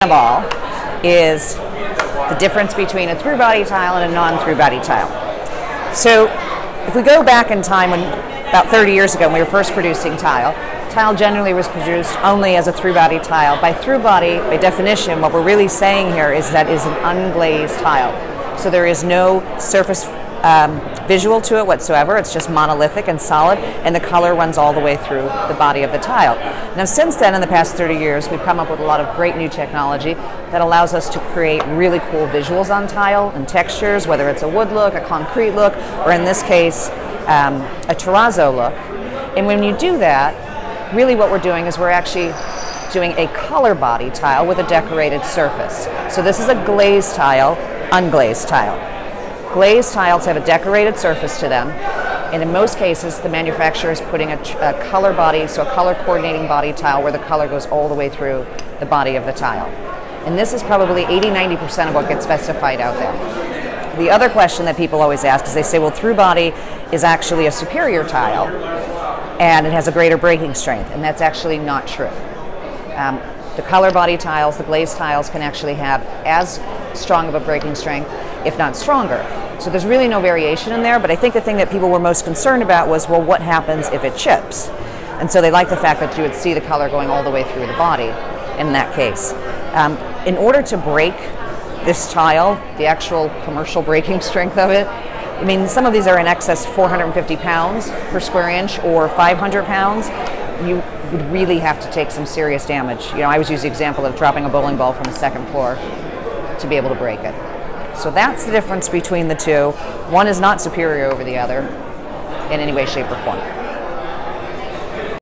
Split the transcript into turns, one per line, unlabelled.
Ball is the difference between a through body tile and a non-through body tile. So if we go back in time, when about 30 years ago when we were first producing tile generally was produced only as a through body tile. By through body, by definition, what we're really saying here is that is an unglazed tile. So there is no surface visual to it whatsoever. It's just monolithic and solid, and the color runs all the way through the body of the tile. Now since then, in the past 30 years, we've come up with a lot of great new technology that allows us to create really cool visuals on tile and textures, whether it's a wood look, a concrete look, or in this case, a terrazzo look. And when you do that, really what we're doing is we're actually doing a color body tile with a decorated surface. So this is a glazed tile, unglazed tile. Glazed tiles have a decorated surface to them, and in most cases the manufacturer is putting a color body, so a color coordinating body tile where the color goes all the way through the body of the tile. And this is probably 80–90% of what gets specified out there. The other question that people always ask is they say, well, through body is actually a superior tile and it has a greater breaking strength, and that's actually not true. The color body tiles, the glazed tiles, can actually have as strong of a breaking strength, if not stronger. So there's really no variation in there, but I think the thing that people were most concerned about was, well, what happens if it chips? And so they like the fact that you would see the color going all the way through the body in that case. In order to break this tile, the actual commercial breaking strength of it, I mean, some of these are in excess 450 pounds per square inch or 500 pounds. You would really have to take some serious damage. You know, I always use the example of dropping a bowling ball from the second floor to be able to break it. So that's the difference between the two. One is not superior over the other in any way, shape, or form.